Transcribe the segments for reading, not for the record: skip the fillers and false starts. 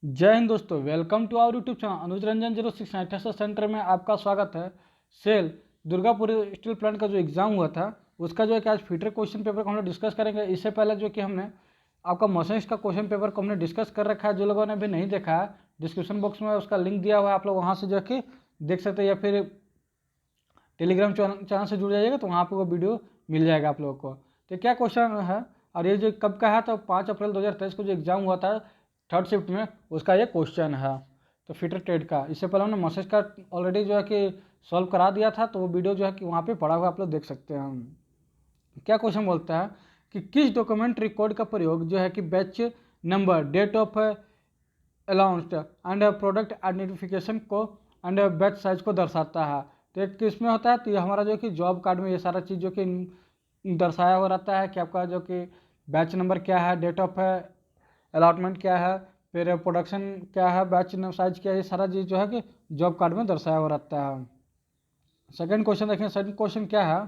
जय हिंद दोस्तों, welcome to our YouTube channel Anuj Ranjan 06 centre में आपका स्वागत है। सेल दुर्गापुर स्टील प्लांट का जो एग्ज़ाम हुआ था उसका जो है कि आज फीटर क्वेश्चन पेपर को हम लोग डिस्कस करेंगे। इससे पहले जो कि हमने आपका मशीनिस्ट का क्वेश्चन पेपर को हमने डिस्कस कर रखा है। जो लोगों ने अभी नहीं देखा है, डिस्क्रिप्शन बॉक्स में उसका लिंक दिया हुआ है, आप लोग वहाँ से जो है कि देख सकते हैं, या फिर टेलीग्राम चैनल से जुड़ जाइएगा तो वहाँ पर वो वीडियो मिल जाएगा आप लोगों को। तो क्या क्वेश्चन है और ये जो कब का है, तो 5 अप्रैल 2023 को जो एग्ज़ाम हुआ था थर्ड शिफ्ट में, उसका ये क्वेश्चन है। तो फिटर ट्रेड का इससे पहले हमने मैसेज का ऑलरेडी जो है कि सॉल्व करा दिया था, तो वो वीडियो जो है कि वहाँ पे पड़ा हुआ आप लोग देख सकते हैं। क्या क्वेश्चन बोलता है कि किस डॉक्यूमेंट रिकॉर्ड का प्रयोग जो है कि batch number, date of announced and product identification को एंड बैच साइज को दर्शाता है। तो एक किस में होता है, तो ये हमारा जो कि जॉब कार्ड में ये सारा चीज़ जो कि दर्शाया हुआ रहता है कि आपका जो कि बैच नंबर क्या है, डेट ऑफ अलॉटमेंट क्या है, फिर प्रोडक्शन क्या है, बैच साइज क्या है, ये सारा चीज़ जो है कि जॉब कार्ड में दर्शाया हुआ रहता है। सेकंड क्वेश्चन देखें। सेकंड क्वेश्चन क्या है,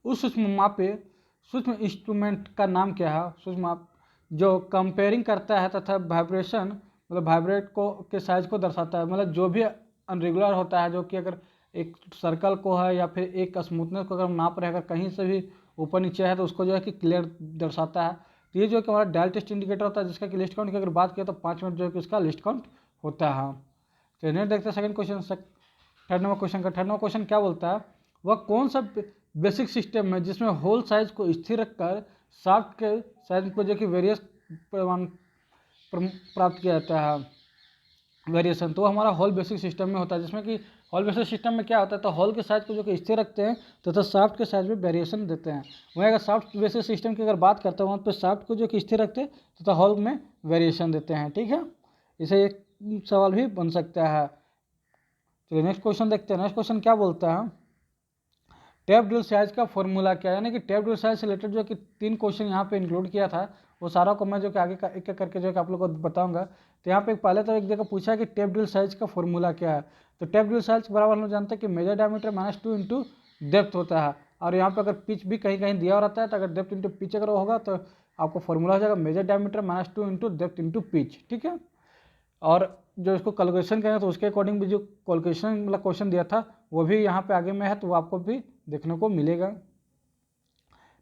उस सूक्ष्म मापे सूक्ष्म इंस्ट्रूमेंट का नाम क्या है। सूक्ष्म माप जो कंपेयरिंग करता है तथा वाइब्रेशन मतलब वाइब्रेट को के साइज को दर्शाता है। मतलब जो भी अनरेगुलर होता है, जो कि अगर एक सर्कल को है या फिर एक स्मूथनेस को अगर हम नाप रहे हैं, अगर कहीं से भी ऊपर नीचे है तो उसको जो है कि क्लियर दर्शाता है। तो ये जो कि हमारा डायल टेस्ट इंडिकेटर होता है, जिसका कि लिस्ट काउंट की अगर बात किया तो 5 मिनट जो है कि उसका लिस्ट काउंट होता है। तो नेक्स्ट देखते हैं second question. Third number question का थर्ड नंबर क्वेश्चन क्या बोलता है, वह कौन सा बेसिक सिस्टम है जिसमें होल साइज को स्थिर रखकर शाफ्ट के साइज को जो कि वेरियस प्राप्त किया जाता है, वेरिएशन। तो हमारा हॉल बेसिक सिस्टम में होता है, जिसमें कि हॉल बेसिक सिस्टम में क्या होता है, तो हॉल के साइज को जो कि स्थिर रखते हैं तथा शाफ्ट के साइज में वेरिएशन देते हैं। वहीं अगर शाफ्ट बेसिक सिस्टम की अगर बात करते हैं, वहाँ पर शाफ्ट को जो कि स्थिर रखते हैं तथा हॉल में वेरिएशन देते हैं। ठीक है, इसे एक सवाल भी बन सकता है। चलिए नेक्स्ट क्वेश्चन देखते हैं। नेक्स्ट क्वेश्चन क्या बोलता है, टैप ड्रिल साइज का फॉर्मूला क्या है। यानी कि टैप ड्रिल साइज से रिलेटेड जो कि 3 क्वेश्चन यहाँ पे इंक्लूड किया था, वो सारा को मैं जो कि आगे का एक एक करके जो कि आप लोगों को बताऊंगा। तो यहाँ पे पहले तो एक जगह पूछा है कि टैप ड्रिल साइज का फॉर्मूला क्या है। तो टैप ड्रिल साइज बराबर हम लोग जानते हैं कि मेजर डायमीटर -2 इंटू डेप्थ होता है। और यहाँ पे अगर पिच भी कहीं कहीं दिया रहता है, तो अगर डेप्थ इंटू पिच अगर होगा तो आपको फॉर्मूला हो जाएगा major diameter -2 into depth into pitch. ठीक है, और जो इसको कैलकुलेशन करें तो उसके अकॉर्डिंग भी जो कैलकुलेशन मतलब क्वेश्चन दिया था वो भी यहाँ पे आगे में है, तो वो आपको भी देखने को मिलेगा।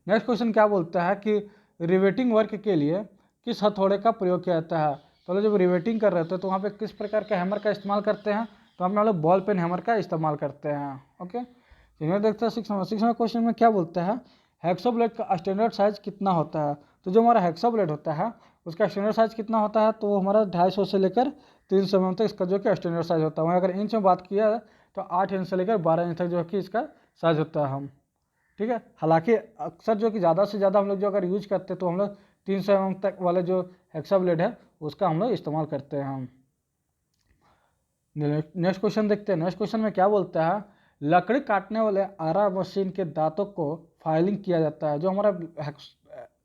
नेक्स्ट क्वेश्चन क्या बोलता है कि रिवेटिंग वर्क के लिए किस हथौड़े का प्रयोग किया जाता है। तो जब रिवेटिंग कर रहे थे तो वहाँ पे किस प्रकार के हैमर का इस्तेमाल करते हैं, तो हम लोग बॉल पेन हैमर का इस्तेमाल करते हैं। ओके, देखते हैं 6 नंबर। 6 नंबर क्वेश्चन में क्या बोलता है, हेक्सो ब्लेड का स्टैंडर्ड साइज कितना होता है। तो जो हमारा हेक्सो ब्लेड होता है उसका स्टैंडर्ड साइज कितना होता है, तो वो हमारा 250 से लेकर 300 mm तक इसका जो कि स्टैंडर्ड साइज होता है। वहीं अगर इंच में बात किया तो 8 इंच से लेकर 12 इंच तक जो कि इसका साइज होता है हम। ठीक है, हालांकि अक्सर जो कि ज़्यादा से ज़्यादा हम लोग जो अगर यूज करते हैं तो हम लोग 300 mm तक वाले जो हेक्सा ब्लेड है उसका हम लोग इस्तेमाल करते हैं हम। नेक्स्ट क्वेश्चन देखते हैं। नेक्स्ट क्वेश्चन में क्या बोलता है, लकड़ी काटने वाले आरा मशीन के दांतों को फाइलिंग किया जाता है। जो हमारा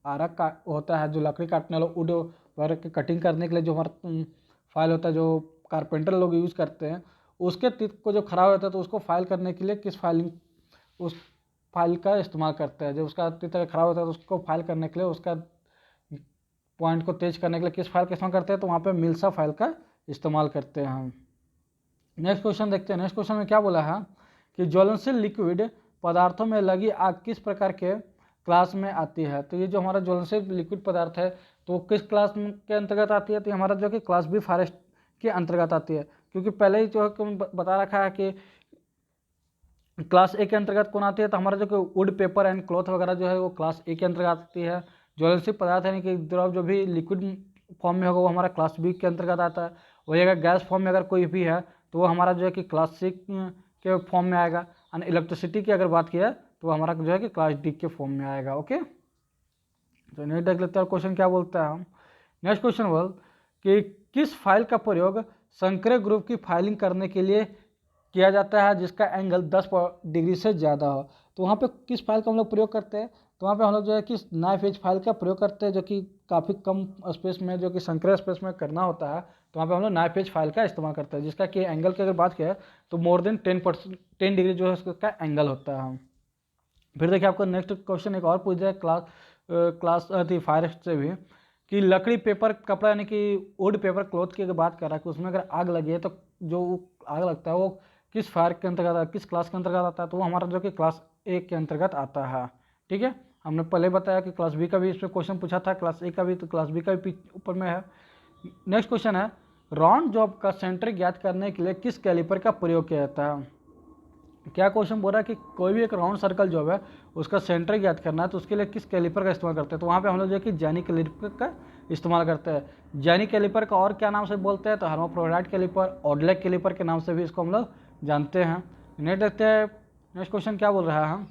आरा का होता है, जो लकड़ी काटने वाला वुड वगैरह की कटिंग करने के लिए जो हमारा फाइल होता है, जो कारपेंटर लोग यूज करते हैं, उसके टिप को जो खराब होता है तो उसको फाइल करने के लिए किस फाइलिंग उस फाइल का इस्तेमाल करते हैं। जब उसका टिप खराब होता है तो उसको फाइल करने के लिए, उसका पॉइंट को तेज करने के लिए किस फाइल का इस्तेमाल करते हैं, तो वहाँ पे मिल्सा फाइल का इस्तेमाल करते हैं हम। नेक्स्ट क्वेश्चन देखते हैं। नेक्स्ट क्वेश्चन में क्या बोला है कि ज्वलनशील लिक्विड पदार्थों में लगी आग किस प्रकार के क्लास में आती है। तो ये जो हमारा ज्वलनशील लिक्विड पदार्थ है तो किस क्लास के अंतर्गत आती है, तो हमारा जो कि क्लास बी फॉरेस्ट के अंतर्गत आती है। क्योंकि पहले ही जो है बता रखा है कि क्लास ए के अंतर्गत कौन आती है, तो हमारा जो कि वुड पेपर एंड क्लॉथ वगैरह जो है वो क्लास ए के अंतर्गत आती है। ज्वलनशील पदार्थ यानी कि द्रव जो भी लिक्विड फॉर्म में होगा वो हमारा क्लास बी के अंतर्गत आता है। वही अगर गैस फॉर्म में अगर कोई भी है तो वो हमारा जो है कि क्लास सी के फॉर्म में आएगा। और इलेक्ट्रिसिटी की अगर बात किया तो हमारा जो है कि क्लास डी के फॉर्म में आएगा। ओके, तो नेक्स्ट देख लेते हैं क्वेश्चन क्या बोलता है हम। नेक्स्ट क्वेश्चन बोल कि किस फाइल का प्रयोग संकरे ग्रुप की फाइलिंग करने के लिए किया जाता है जिसका एंगल 10 डिग्री से ज़्यादा हो। तो वहाँ पे किस फाइल का हम लोग प्रयोग करते हैं, तो वहाँ पे हम लोग जो है कि नाइफ एज फाइल का प्रयोग करते हैं, जो कि काफ़ी कम स्पेस में जो कि संकरे स्पेस में करना होता है। तो वहाँ पे हम लोग नाइफ एज फाइल का इस्तेमाल करते हैं, जिसका कि एंगल की अगर बात किया तो मोर देन 10 डिग्री जो है उसका एंगल होता है। फिर देखिए आपको नेक्स्ट क्वेश्चन एक और पूछ जाए क्लास थी फायर से भी कि लकड़ी, पेपर, कपड़ा यानी कि वुड, पेपर, क्लॉथ की अगर बात कर रहा है कि उसमें अगर आग लगी है तो जो आग लगता है वो किस फायर के अंतर्गत आता है, किस क्लास के अंतर्गत आता है, तो वो हमारा जो कि क्लास ए के अंतर्गत आता है। ठीक है, हमने पहले बताया कि क्लास बी का भी इस पर क्वेश्चन पूछा था, क्लास ए का भी, तो क्लास बी का भी ऊपर में है। नेक्स्ट क्वेश्चन है, राउंड जॉब का सेंटर ज्ञात करने के लिए किस कैलिपर का प्रयोग किया जाता है। क्या क्वेश्चन बोल रहा है कि कोई भी एक राउंड सर्कल जॉब है उसका सेंटर ज्ञात करना है तो उसके लिए किस कैलिपर का इस्तेमाल करते हैं, तो वहाँ पे हम लोग जो है कि जैनी कैलिपर का इस्तेमाल करते हैं। जैनी कैलिपर का और क्या नाम से बोलते हैं, तो हर्माफ्रोडाइट कैलिपर, ऑडलेक कैलिपर के नाम से भी इसको हम लोग जानते हैं। नेक्स्ट देखते हैं, नेक्स्ट क्वेश्चन क्या बोल रहा है, हम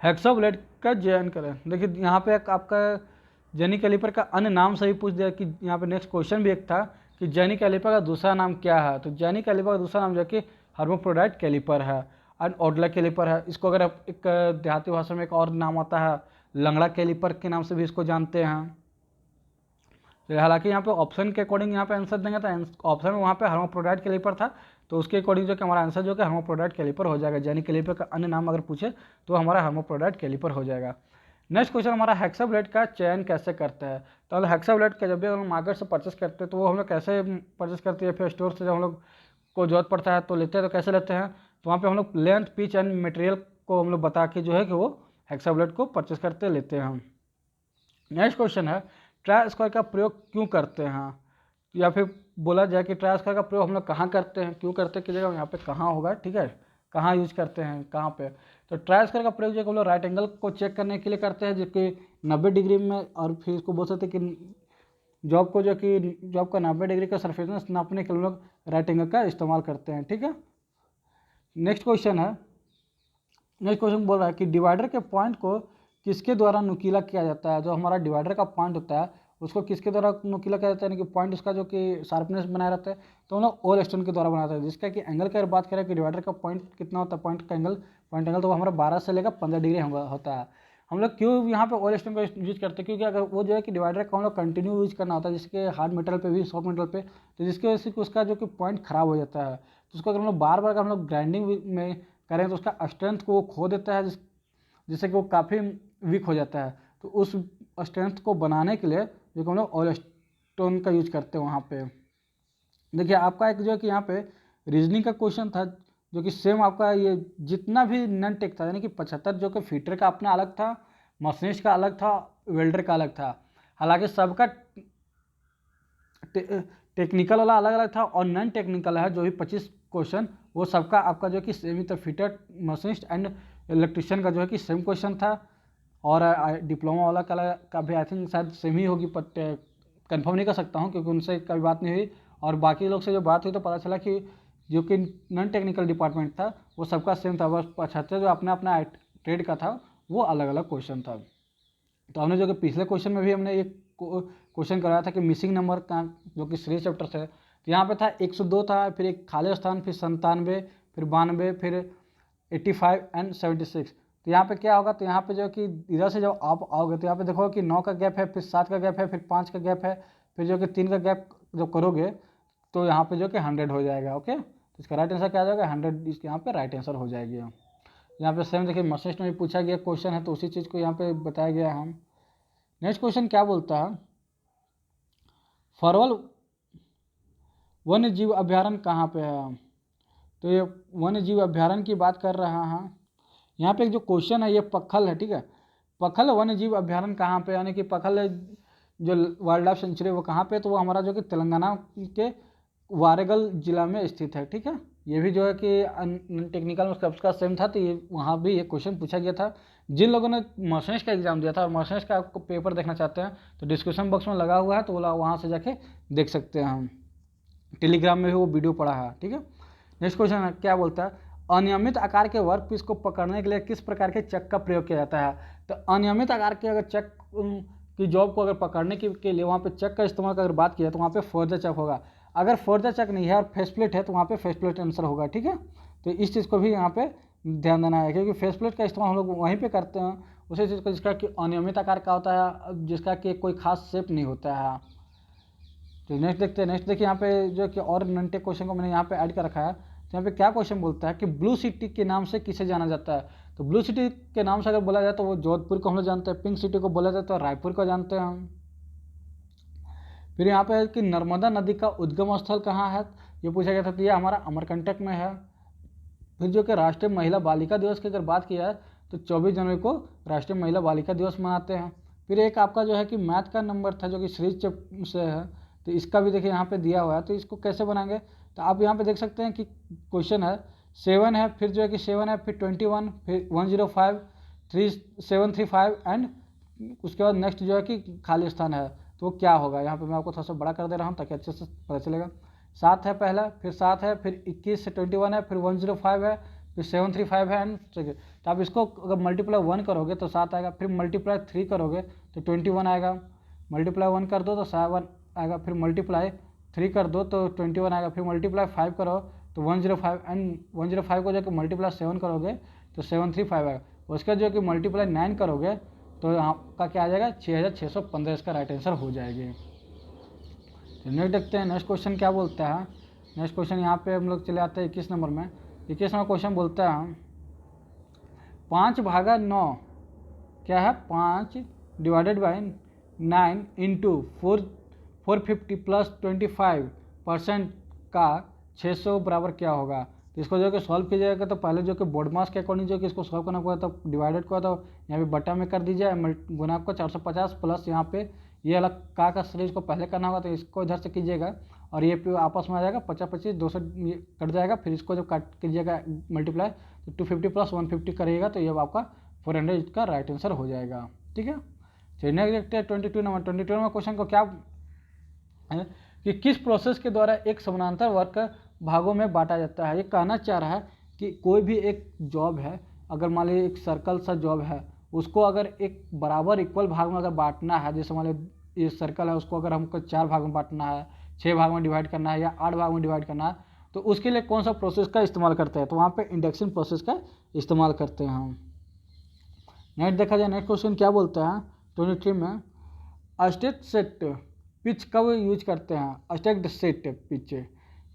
हेक्साब्लेड का चयन करें। देखिए यहाँ पे आपका जेनी कैलिपर का अन्य नाम से ही पूछ दिया कि यहाँ पे नेक्स्ट क्वेश्चन भी एक था कि जेनी कैलिपर का दूसरा नाम क्या है, तो जेनी कैलिपर का दूसरा नाम जो कि हर्माफ्रोडाइट कैलिपर है और ऑडलेक कैलिपर है। इसको अगर आप एक देहाती भाषा में एक और नाम आता है लंगड़ा कैलिपर के नाम से भी इसको जानते हैं। तो हालांकि यहाँ पे ऑप्शन के अकॉर्डिंग यहाँ पे आंसर देंगे तो ऑप्शन में वहाँ पे हर्माफ्रोडाइट कैलिपर था, तो उसके अकॉर्डिंग जो कि हमारा आंसर जो कि हर्माफ्रोडाइट कैलिपर हो जाएगा। जेनी कैलिपर का अन्य नाम अगर पूछे तो हमारा हर्माफ्रोडाइट कैलिपर हो जाएगा। नेक्स्ट क्वेश्चन हमारा हेक्साब्लेड का चयन कैसे करते हैं, तो हम हेक्साब्लेड का जब भी हम लोग मार्केट से परचेस करते हैं तो वो हम लोग कैसे परचेस करते हैं, फिर स्टोर से जब हम लोग को जरूरत पड़ता है तो लेते हैं, तो कैसे लेते हैं, तो वहाँ पे हम लोग लेंथ, पिच एंड मटेरियल को हम लोग बता के जो है कि वो हेक्साब्लेड को परचेस करते लेते हैं हम। नेक्स्ट क्वेश्चन है, ट्राई स्क्वायर का प्रयोग क्यों करते हैं, या फिर बोला जाए कि ट्राई स्क्वायर का प्रयोग हम लोग कहाँ करते हैं, क्यों करते हैं की जगह यहाँ पे कहाँ होगा, ठीक है, कहाँ यूज करते हैं, कहाँ पे, तो ट्राई स्क्वायर का प्रयोग जो हम लोग राइट एंगल को चेक करने के लिए करते हैं जो कि 90 डिग्री में, और फिर इसको बोल सकते हैं कि जॉब को जो कि जॉब का 90 डिग्री का सरफेस नापने के लिए हम लोग राइट एंगल का इस्तेमाल करते हैं। ठीक है, नेक्स्ट क्वेश्चन है, नेक्स्ट क्वेश्चन बोल रहा है कि डिवाइडर के पॉइंट को किसके द्वारा नुकीला किया जाता है। जो हमारा डिवाइडर का पॉइंट होता है उसको किसके द्वारा नुकीला किया जाता है, यानी कि पॉइंट उसका जो कि शार्पनेस बनाया रहता है, तो हम लोग ओल स्टोन के द्वारा बनाते हैं। जिसका कि एंगल की अगर बात करें कि डिवाइडर का पॉइंट कितना होता है, पॉइंट का एंगल, पॉइंट एंगल तो वो हमारा 12 से लेकर 15 डिग्री होता है। हम लोग क्यों यहाँ पे ओल स्टोन का यूज करते हैं, क्योंकि अगर वो जो है कि डिवाइडर का हम लोग कंटिन्यू यूज करना होता है, जिसके हार्ड मेटल पे भी, सॉफ्ट मेटल पे, तो जिसकी वजह से उसका जो कि पॉइंट खराब हो जाता है, तो उसको अगर हम लोग बार बार हम लोग ग्राइंडिंग में करें तो उसका स्ट्रेंथ को वो खो देता है, जिससे कि वो काफ़ी वीक हो जाता है। तो उस स्ट्रेंथ को बनाने के लिए जो कि हम लोग ऑयल स्टोन का यूज करते हैं वहाँ पे। देखिए आपका एक जो है कि यहाँ पे रीजनिंग का क्वेश्चन था जो कि सेम आपका ये जितना भी नन टेक था, यानी कि 75 जो कि फीटर का अपना अलग था, मशीनिस्ट का अलग था, वेल्डर का अलग था। हालांकि सबका टेक्निकल वाला अलग अलग था और नॉन टेक्निकल है जो भी 25 क्वेश्चन वो सबका आपका जो कि सेम ही था। फिटर, मशीनिस्ट एंड इलेक्ट्रिशियन का जो है कि सेम क्वेश्चन था, और डिप्लोमा वाला का भी आई थिंक शायद सेम ही होगी, बट कंफर्म नहीं कर सकता हूँ क्योंकि उनसे कभी बात नहीं हुई। और बाकी लोग से जो बात हुई तो पता चला कि जो कि नॉन टेक्निकल डिपार्टमेंट था वो सबका सेम था, बस 75 जो अपना अपना ट्रेड का था वो अलग अलग क्वेश्चन था। तो हमने जो कि पिछले क्वेश्चन में भी हमने एक क्वेश्चन कराया था कि मिसिंग नंबर का जो कि श्रेय चैप्टर से, तो यहाँ पे था 102 था, फिर एक खाली स्थान, फिर 97, फिर 92, फिर 85 एंड 76। तो यहाँ पे क्या होगा, तो यहाँ पे जो कि इधर से जब आप आओगे तो यहाँ पे देखोगे कि 9 का गैप है, फिर 7 का गैप है, फिर 5 का गैप है, फिर जो कि 3 का गैप जब करोगे तो यहाँ पे जो कि 100 हो जाएगा। ओके, तो इसका राइट आंसर क्या आ जाएगा, 100 इसके यहाँ पे राइट आंसर हो जाएगी। यहाँ पे सेम देखिए मशीनिस्ट में भी पूछा गया क्वेश्चन है तो उसी चीज़ को यहाँ पे बताया गया है। हम नेक्स्ट क्वेश्चन क्या बोलता है, फरवल वन्य जीव अभ्यारण्य कहाँ पे है, तो ये वन्य जीव अभ्यारण्य की बात कर रहा है। यहाँ पे एक जो क्वेश्चन है ये पखल है, ठीक है, पखल वन्य जीव अभ्यारण्य कहाँ पे, यानी कि पखल जो वाइल्ड लाइफ सेंचुरी वो कहाँ पे, तो वो हमारा जो कि तेलंगाना के वारंगल जिला में स्थित है। ठीक है, ये भी जो है कि टेक्निकल में सबका सेम था, तो ये वहाँ भी ये क्वेश्चन पूछा गया था। जिन लोगों ने मशीनिस्ट का एग्जाम दिया था और मशीनिस्ट का आपको पेपर देखना चाहते हैं तो डिस्क्रिप्शन बॉक्स में लगा हुआ है, तो वहाँ से जाके देख सकते हैं। हम टेलीग्राम में भी वो वीडियो पड़ा है। ठीक है, नेक्स्ट क्वेश्चन क्या बोलता है, अनियमित आकार के वर्क पीस को पकड़ने के लिए किस प्रकार के चक का प्रयोग किया जाता है। तो अनियमित आकार के अगर चक की जॉब को अगर पकड़ने के लिए वहाँ पे चक का इस्तेमाल अगर बात किया तो वहाँ पे फोर्जा चक होगा। अगर फोर्जा चक नहीं है और फेस प्लेट है तो वहाँ पे फेस प्लेट आंसर होगा। ठीक है, तो इस चीज़ को भी यहाँ पे ध्यान देना है क्योंकि फेस प्लेट का इस्तेमाल हम लोग वहीं पे करते हैं, उसी चीज़ को जिसका कि अनियमित आकार का होता है, जिसका कि कोई खास शेप नहीं होता है। तो नेक्स्ट देखते हैं, नेक्स्ट देखिए यहाँ पे जो कि और नंटे क्वेश्चन को मैंने यहाँ पे ऐड कर रखा है। तो यहाँ पे क्या क्वेश्चन बोलता है कि ब्लू सिटी के नाम से किसे जाना जाता है। तो ब्लू सिटी के नाम से अगर बोला जाए तो वो जोधपुर को हम लोग जानते हैं, पिंक सिटी को बोला जाए तो रायपुर को जानते हैं हम। फिर यहाँ पे है कि नर्मदा नदी का उद्गम स्थल कहाँ है, ये पूछा गया था, तो ये हमारा अमरकंटक में है। फिर जो कि राष्ट्रीय महिला बालिका दिवस की अगर बात की जाए तो 24 जनवरी को राष्ट्रीय महिला बालिका दिवस मनाते हैं। फिर एक आपका जो है कि मैथ का नंबर था जो कि सीरीज से है, तो इसका भी देखिए यहाँ पे दिया हुआ है, तो इसको कैसे बनाएंगे, तो आप यहाँ पे देख सकते हैं कि क्वेश्चन है 7 है, फिर जो है कि 7 है, फिर 21, फिर 105, 3735 एंड उसके बाद नेक्स्ट जो है कि खाली स्थान है, तो वो क्या होगा। यहाँ पे मैं आपको थोड़ा सा बड़ा कर दे रहा हूँ ताकि अच्छे से पता चलेगा। 7 है पहला, फिर 7 है, फिर 21 से 21 है, फिर 105 है, फिर 735 है एंड ठीक। तो आप इसको अगर मल्टीप्लाई 1 करोगे तो 7 आएगा, फिर मल्टीप्लाई 3 करोगे तो 21 आएगा, मल्टीप्लाई 1 कर दो तो 7 आएगा, फिर मल्टीप्लाई 3 कर दो तो 21 आएगा, फिर मल्टीप्लाई 5 करो तो 105 एंड 105 को जो कि मल्टीप्लाई 7 करोगे तो 735 आएगा। उसका जो कि मल्टीप्लाई 9 करोगे तो आपका क्या आ जाएगा 6615, इसका राइट आंसर हो जाएगी। तो नेक्स्ट देखते हैं नेक्स्ट क्वेश्चन क्या बोलता है। नेक्स्ट क्वेश्चन यहाँ पे हम लोग चले आते हैं 21 नंबर में। 21 नंबर क्वेश्चन बोलता है 5/9 क्या है, 5 डिवाइडेड बाई 9 इंटू 450 प्लस 25% का 600 बराबर क्या होगा। तो इसको जो कि सॉल्व कीजिएगा तो पहले जो कि बोर्ड मास के अकॉर्डिंग जो कि इसको सॉल्व करना पड़ेगा, तो डिवाइडेड को तो यहाँ पे बटा में कर दीजिए, गुना को 450 प्लस यहाँ पे ये अलग का सीरीज को पहले करना होगा, तो इसको इधर से कीजिएगा और ये आपस में आ जाएगा 50 25 200 कट जाएगा, फिर इसको जब काट कीजिएगा मल्टीप्लाई तो 250 प्लस 150 करिएगा तो ये आपका 400 का राइट आंसर हो जाएगा। ठीक है, चलिए नेक्स्ट देखते हैं 22 नंबर। 22 नंबर क्वेश्चन को क्या है कि किस प्रोसेस के द्वारा एक समानांतर वर्ग भागों में बांटा जाता है। ये कहना चाह रहा है कि कोई भी एक जॉब है, अगर मान लीजिए एक सर्कल सा जॉब है, उसको अगर एक बराबर इक्वल भाग में अगर बांटना है, जैसे मान लीजिए ये सर्कल है, उसको अगर हमको 4 भाग में बांटना है, 6 भाग में डिवाइड करना है या 8 भाग में डिवाइड करना है, तो उसके लिए कौन सा प्रोसेस का इस्तेमाल करते हैं, तो वहाँ पे इंडक्शन प्रोसेस का इस्तेमाल करते हैं हम। नेक्स्ट देखा जाए नेक्स्ट क्वेश्चन क्या बोलता है 23 में, अस्टेट सेट पिच कब यूज करते हैं। अस्टेट सेट पिच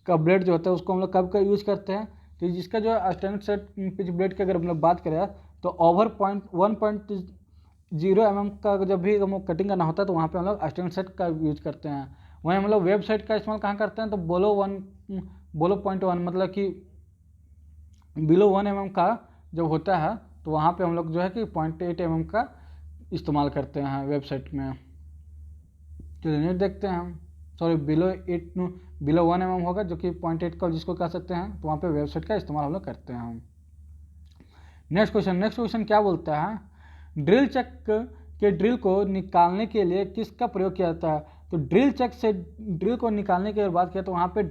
का ब्लेड जो होता है उसको हम लोग कब यूज करते हैं, तो जिसका जो है अस्टेट सेट पिच ब्लेड की अगर हम लोग बात करें तो ओवर 1.0 mm का जब भी हम लोग कटिंग करना होता है तो वहाँ पे हम लोग अस्टेट सेट का यूज करते हैं। वहीं हम लोग वेबसाइट का इस्तेमाल कहाँ करते हैं, तो बोलो 0.1 मतलब कि बिलो 1 mm का जब होता है तो वहाँ पे हम लोग जो है कि 0.8 mm का इस्तेमाल करते हैं वेबसाइट में। चलिए नेक्स्ट देखते हैं हम, सॉरी बिलो 1 mm होगा जो कि 0.8 का जिसको कह सकते हैं, तो वहाँ पे वेबसाइट का इस्तेमाल हम लोग करते हैं हम। नेक्स्ट क्वेश्चन क्या बोलता है, ड्रिल चक के ड्रिल को निकालने के लिए किसका प्रयोग किया जाता है। तो ड्रिल चक से ड्रिल को निकालने की बात किया तो वहाँ पे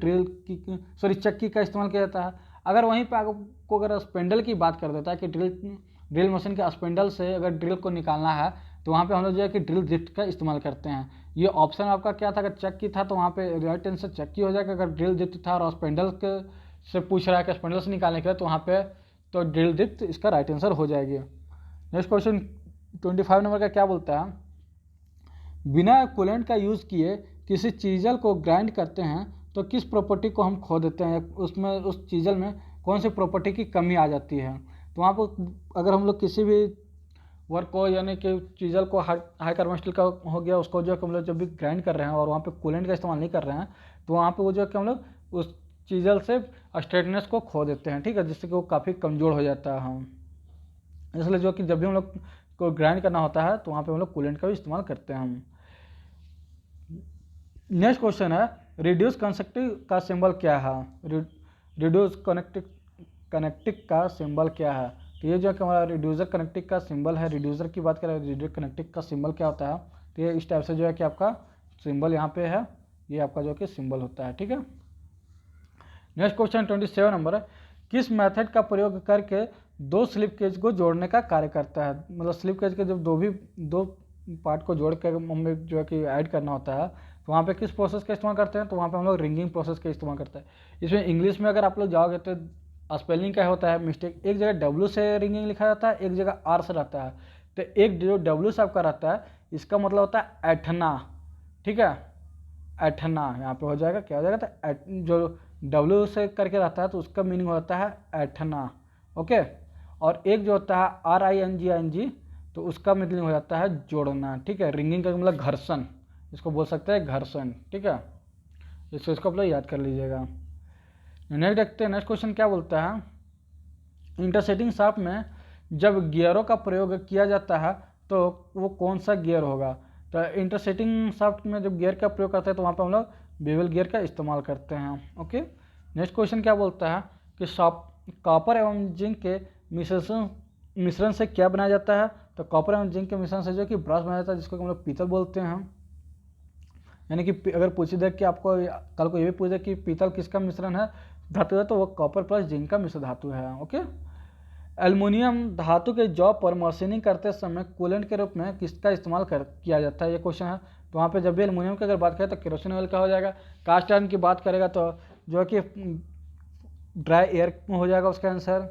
चक्की का इस्तेमाल किया जाता है। अगर वहीं पे आपको अगर स्पेंडल की बात कर देता है कि ड्रिल मशीन के स्पेंडल से अगर ड्रिल को निकालना है तो वहाँ पे हम लोग जो है कि ड्रिल ड्रिफ्ट का इस्तेमाल करते हैं। ये ऑप्शन आपका क्या था, अगर चक्की था तो वहाँ पे राइट आंसर चक्की हो जाएगा, अगर ड्रिल ड्रिफ्ट था और स्पेंडल से पूछ रहा है कि स्पेंडल से निकालने के लिए तो वहाँ पे तो ड्रिल ड्रिफ्ट इसका राइट आंसर हो जाएगी। नेक्स्ट क्वेश्चन 25 नंबर का क्या बोलता है, बिना कूलेंट का यूज़ किए किसी चीज़ल को ग्राइंड करते हैं तो किस प्रॉपर्टी को हम खो देते हैं, उसमें उस चीज़ल में कौन सी प्रॉपर्टी की कमी आ जाती है। तो वहाँ पर अगर हम लोग किसी भी वर्क को यानी कि चीज़ल को हाई कार्बन स्टील का हो गया उसको जो है हम लोग जब भी ग्राइंड कर रहे हैं और वहाँ पे कूलेंट का इस्तेमाल नहीं कर रहे हैं तो वहाँ पे वो जो है कि हम लोग उस चीज़ल से स्ट्रेटनेस को खो देते हैं, ठीक है, जिससे कि वो काफ़ी कमज़ोर हो जाता है हम। इसलिए जो कि जब भी हम लोग को ग्राइंड करना होता है तो वहाँ पे हम लोग कूलेंट का भी इस्तेमाल करते हैं हम। नेक्स्ट क्वेश्चन है, रिड्यूस कनेक्टिव का सिंबल क्या है। रिड्यूस कनेक्टिव का सिंबल क्या है, तो ये जो है कि हमारा रिड्यूसर कनेक्टिव का सिंबल है। रिड्यूसर की बात करें रिड्यूसर कनेक्टिव का सिंबल क्या होता है, तो ये इस टाइप से जो है कि आपका सिंबल यहाँ पे है, ये आपका जो कि सिंबल होता है। ठीक है, नेक्स्ट क्वेश्चन 27 नंबर है, किस मेथड का प्रयोग करके 2 स्लिप केज को जोड़ने का कार्य करता है। मतलब स्लिप केज के जब दो पार्ट को जोड़ कर हमें जो है कि ऐड करना होता है तो वहाँ पे किस प्रोसेस का इस्तेमाल करते हैं, तो वहाँ पे हम लोग रिंगिंग प्रोसेस का इस्तेमाल करते हैं। इसमें इंग्लिश में अगर आप लोग जाओगे तो स्पेलिंग क्या होता है मिस्टेक, एक जगह W से रिंगिंग लिखा जाता है, एक जगह R से रहता है। तो एक जो W से आपका रहता है इसका मतलब होता है ऐठना, ठीक है, ऐठना यहाँ पे हो जाएगा, क्या हो जाएगा, तो जो W से करके रहता है तो उसका मीनिंग होता है ऐठना, ओके। और एक जो होता है RING तो उसका मीनिंग हो जाता है जोड़ना, ठीक है। रिंगिंग का मतलब घर्षण, इसको बोल सकते हैं घर्षण। ठीक है, इसको आप लोग याद कर लीजिएगा। नेक्स्ट देखते हैं, नेक्स्ट क्वेश्चन क्या बोलता है, इंटरसेटिंग शाफ्ट में जब गियरों का प्रयोग किया जाता है तो वो कौन सा गियर होगा। तो इंटरसेटिंग शाफ्ट में जब गियर का प्रयोग करते हैं तो वहाँ पे हम लोग बेवल गियर का इस्तेमाल करते हैं। ओके, नेक्स्ट क्वेश्चन क्या बोलता है कि कॉपर एवं जिंक के मिश्रण से क्या बनाया जाता है। तो कॉपर एवं जिंक के मिश्रण से जो कि ब्रश बनाया जाता है, जिसको हम लोग पीतल बोलते हैं। यानी कि अगर पूछी दे कि आपको कल को ये भी पूछे कि पीतल किसका मिश्रण है, धातु है, तो वो कॉपर प्लस जिंक का मिश्र धातु है। ओके, एल्युमिनियम धातु के जॉब पर मशीनिंग करते समय कूलेंट के रूप में किसका इस्तेमाल किया जाता है, ये क्वेश्चन है। तो वहाँ पे जब भी एल्युमिनियम की अगर बात करें तो केरोसिन ऑयल का हो जाएगा। कास्ट आयरन की बात करेगा तो जो है कि ड्राई एयर हो जाएगा उसका आंसर।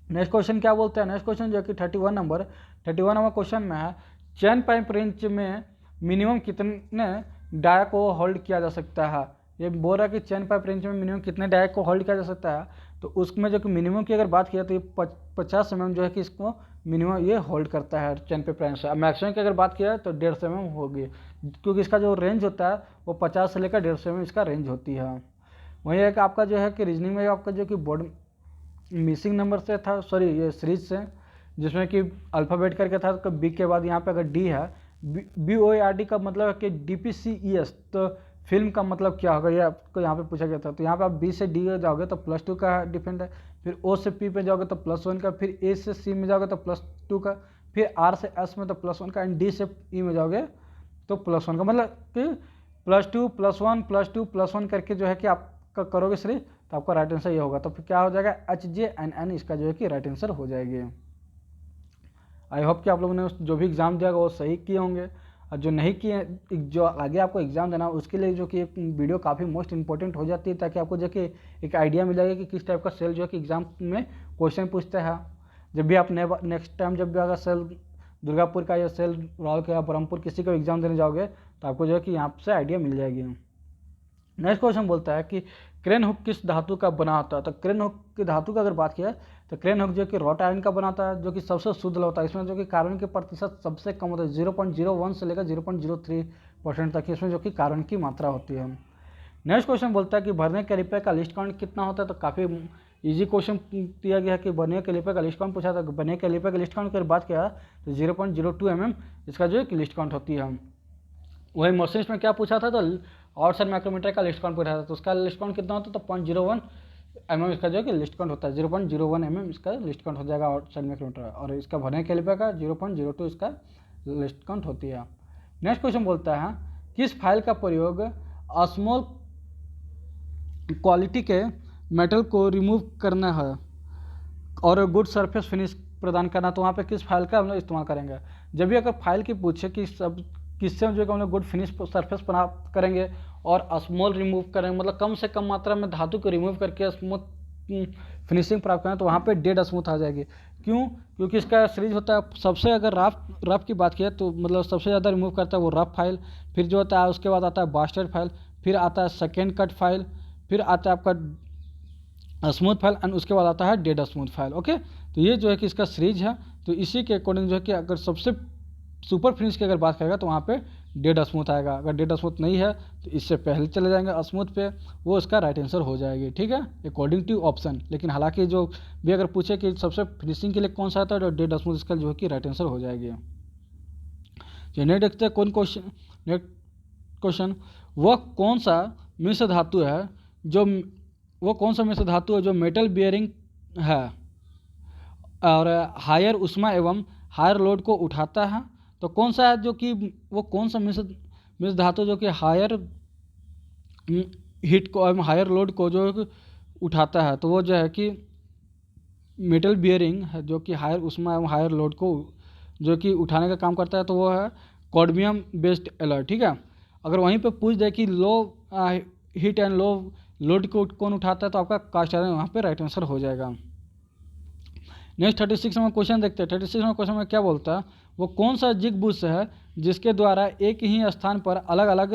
नेक्स्ट क्वेश्चन क्या बोलते हैं, नेक्स्ट क्वेश्चन जो कि 31 नंबर क्वेश्चन में है, चेन पाइप रेंच में मिनिमम कितने डाया को होल्ड किया जा सकता है। ये बोल रहा है कि चेन पाइप रेंच में मिनिमम कितने डाया को होल्ड किया जा सकता है। तो उसमें जो कि मिनिमम की अगर बात किया तो ये 50 mm जो है कि इसको मिनिमम ये होल्ड करता है चेन पाइप रेंच से। मैक्सिमम की अगर बात किया तो 150 mm होगी, क्योंकि इसका जो रेंज होता है वो 50 से लेकर 150 mm इसका रेंज होती है। वहीं एक आपका जो है कि रीजनिंग में आपका जो कि बोर्ड मिसिंग नंबर से था, सॉरी ये सीरीज से, जिसमें कि अल्फ़ाबेट करके था, तो बी के बाद यहाँ पे अगर डी है, BOARD का मतलब है कि DPCES, तो फिल्म का मतलब क्या होगा, ये आपको यहाँ पे पूछा गया था। तो यहाँ पे आप B से D जाओगे तो +2 का डिफरेंट है, फिर O से P पे जाओगे तो +1 का, फिर A से C में जाओगे तो +2 का, फिर R से S में तो +1 का, एंड D से E में जाओगे तो +1 का। मतलब कि +2 +1 +2 +1 करके जो है कि आपका करोगे सीरीज, तो आपका राइट आंसर ये होगा। तो फिर क्या हो जाएगा, HJNN इसका जो है कि राइट आंसर हो जाएगी। आई होप कि आप लोगों ने जो भी एग्ज़ाम दिया वो सही किए होंगे, और जो नहीं किए, जो आगे आपको एग्ज़ाम देना उसके लिए जो कि एक वीडियो काफ़ी मोस्ट इंपॉर्टेंट हो जाती है, ताकि आपको जो कि एक आइडिया मिल जाएगा कि किस टाइप का सेल जो है कि एग्ज़ाम में क्वेश्चन पूछता है। जब भी आप नेक्स्ट टाइम जब भी अगर सेल दुर्गापुर का या सेल रावल का या ब्रह्मपुर किसी का एग्ज़ाम देने जाओगे तो आपको जो है कि यहाँ से आइडिया मिल जाएगी। नेक्स्ट क्वेश्चन बोलता है कि क्रेन हुक किस धातु का बना होता है। तो क्रेन हुक की धातु का अगर बात किया तो क्रेन हुक जो कि रॉट आयरन का बनाता है, जो कि सबसे शुद्ध होता है। इसमें जो कि कार्बन के प्रतिशत सबसे कम होता है, 0.01 से लेकर 0.03% तक इसमें जो कि कार्बन की मात्रा होती है। नेक्स्ट क्वेश्चन बोलता है कि भरने कैलिपर का लिस्ट काउंट कितना होता है। तो काफ़ी इजी क्वेश्चन दिया गया है कि भरने कैलिपर का लिस्ट काउंट पूछा था। भरने कैलिपर का लिस्ट काउंट की अगर बात किया तो 0.02 mm इसका जो है कि लिस्ट काउंट होती है। वही मशीन में क्या पूछा था, तो आउटसाइड माइक्रोमीटर का लिस्ट काउंट पूछा था, तो उसका लिस्ट काउंट कितना होता है, तो 0.01 mm इसका जो है कि लिस्ट काउंट होता है। 0.01 mm इसका लिस्ट काउंट हो जाएगा आउटसाइड माइक्रोमीटर, और इसका भरने कैलिपर का 0.02 इसका लिस्ट काउंट होती है। नेक्स्ट क्वेश्चन बोलता है किस फाइल का प्रयोग स्मॉल क्वालिटी के मेटल को रिमूव करना है और गुड सरफेस फिनिश प्रदान करना। तो वहाँ पे किस फाइल का हम लोग इस्तेमाल करेंगे। जब भी अगर फाइल की पूछे कि सब किससे जो है हम लोग गुड फिनिश सरफेस प्राप्त करेंगे और स्मॉल रिमूव करेंगे, मतलब कम से कम मात्रा में धातु को रिमूव करके स्मूथ फिनिशिंग प्राप्त करें, तो वहाँ पे डेड स्मूथ आ जाएगी। क्यों, क्योंकि इसका सीरीज होता है सबसे, अगर रफ की बात किया तो मतलब सबसे ज़्यादा रिमूव करता है वो रफ फाइल, फिर जो होता है उसके बाद आता है बास्टर्ड फाइल, फिर आता है सेकेंड कट फाइल, फिर आता है आपका स्मूथ फाइल, एंड उसके बाद आता है डेड स्मूथ फाइल। ओके, तो ये जो है कि इसका सीरीज है। तो इसी के अकॉर्डिंग जो है कि अगर सबसे सुपर फिनिश की अगर बात करेगा तो वहाँ पे डेड स्मूथ आएगा। अगर डेड स्मूथ नहीं है तो इससे पहले चले जाएंगे स्मूथ पे, वो इसका राइट आंसर हो जाएगी। ठीक है, अकॉर्डिंग टू ऑप्शन। लेकिन हालांकि जो भी अगर पूछे कि सबसे फिनिशिंग के लिए कौन सा आता है, तो डेड स्मूथ इसका जो है कि राइट आंसर हो जाएगी। चलिए देखते हैं कौन क्वेश्चन। नेक्स्ट क्वेश्चन, वह कौन सा मिश्र धातु है जो मेटल बियरिंग है और हायर उष्मा एवं हायर लोड को उठाता है। तो कौन सा है जो कि वो कौन सा मिश्र धातु जो कि हायर हीट को एवं हायर लोड को जो उठाता है। तो वो जो है कि मेटल बियरिंग है, जो कि हायर उष्मा एवं हायर लोड को जो कि उठाने का काम करता है, तो वो है कैडमियम बेस्ड एलॉय। ठीक है, अगर वहीं पे पूछ दे कि low heat and low load को कौन उठाता है, तो आपका कास्ट आयरन वहाँ पे राइट आंसर हो जाएगा। नेक्स्ट 36 नंबर क्वेश्चन देखते हैं। 36 नंबर क्वेश्चन में क्या बोलता है, वो कौन सा जिग बुश है जिसके द्वारा एक ही स्थान पर अलग अलग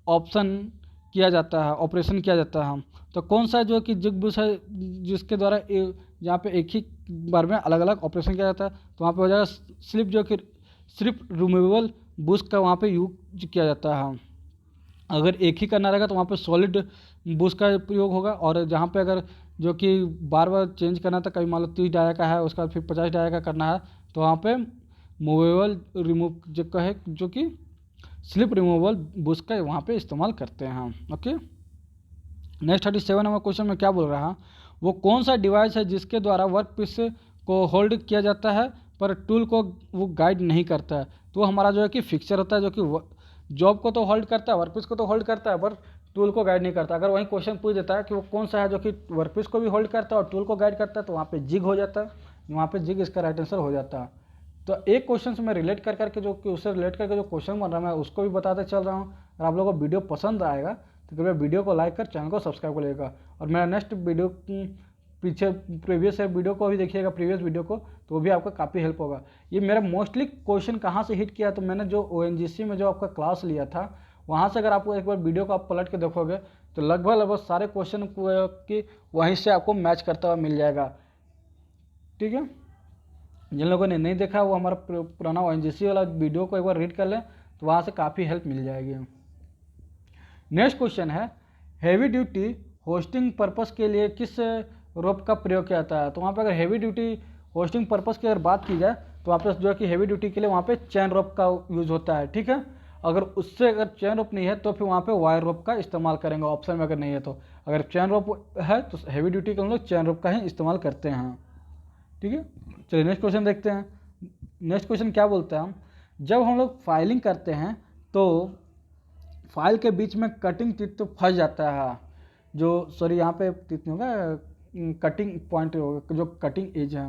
ऑप्शन किया जाता है, ऑपरेशन किया जाता है। तो कौन सा जो कि जिग बुश है जिसके द्वारा जहाँ पे एक ही बार में अलग अलग ऑपरेशन किया जाता है, तो वहाँ पे हो जाएगा स्लिप, जो कि स्लिप रिमूवेबल बुश का वहाँ पे यूज किया जाता है। अगर एक ही करना रहेगा तो वहाँ पे सॉलिड बुश का प्रयोग होगा, और जहाँ पे अगर जो कि बार बार चेंज करना था, कभी मान लो 30 डाया का है उसका फिर 50 डाया का करना है, तो वहाँ पे मूवेबल रिमूव जो का है, जो कि स्लिप रिमूवेबल बुश का वहाँ पे इस्तेमाल करते हैं हम। ओके, नेक्स्ट 37 नंबर क्वेश्चन में क्या बोल रहा है, वो कौन सा डिवाइस है जिसके द्वारा वर्क पीस को होल्ड किया जाता है पर टूल को वो गाइड नहीं करता है। तो हमारा जो है कि फिक्सर होता है, जो कि जॉब को तो होल्ड करता है, वर्कपीस को तो होल्ड करता है, पर टूल को गाइड नहीं करता। अगर वही क्वेश्चन पूछ देता है कि वो कौन सा है जो कि वर्कपीस को भी होल्ड करता है और टूल को गाइड करता है, तो वहाँ पे जिग हो जाता है, वहाँ पे जिग इसका राइट आंसर हो जाता है। तो एक क्वेश्चन से मैं रिलेट कर करके जो कि उससे रिलेट करके जो क्वेश्चन बन रहा है मैं उसको भी बताते चल रहा हूँ। अगर आप लोगों को वीडियो पसंद आएगा तो कृपया वीडियो को लाइक कर चैनल को सब्सक्राइब कर लीजिएगा, और मेरा नेक्स्ट वीडियो पीछे प्रीवियस वीडियो को भी देखिएगा, प्रीवियस वीडियो को, तो वो भी आपका काफ़ी हेल्प होगा। ये मेरा मोस्टली क्वेश्चन कहाँ से हिट किया, तो मैंने जो ONGC में जो आपका क्लास लिया था वहाँ से अगर आपको एक बार वीडियो को आप पलट के देखोगे तो लगभग सारे क्वेश्चन की वहीं से आपको मैच करता हुआ मिल जाएगा। ठीक है, जिन लोगों ने नहीं देखा वो हमारा पुराना ONGC वाला वीडियो को एक बार रीड कर लें, तो वहाँ से काफ़ी हेल्प मिल जाएगी। नेक्स्ट क्वेश्चन है, हैवी ड्यूटी होस्टिंग पर्पस के लिए किस रोप का प्रयोग किया जाता है। तो वहाँ पे अगर हैवी ड्यूटी होस्टिंग पर्पस की अगर बात की जाए तो वहाँ पे जो है कि हैवी ड्यूटी के लिए वहाँ पे चैन रोप का यूज़ होता है। ठीक है, अगर उससे अगर चैन रोप नहीं है तो फिर वहाँ पे वायर रोप का इस्तेमाल करेंगे, ऑप्शन में अगर नहीं है तो। अगर चैन रोप है तो हैवी ड्यूटी के हम लोग चैन रोप का ही इस्तेमाल करते हैं। ठीक है, चलिए नेक्स्ट क्वेश्चन देखते हैं। नेक्स्ट क्वेश्चन क्या बोलता है, जब हम लोग फाइलिंग करते हैं तो फाइल के बीच में कटिंग टिप तो फंस जाता है, जो सॉरी यहाँ पे टिप नहीं होगा, कटिंग पॉइंट होगा, जो कटिंग एज है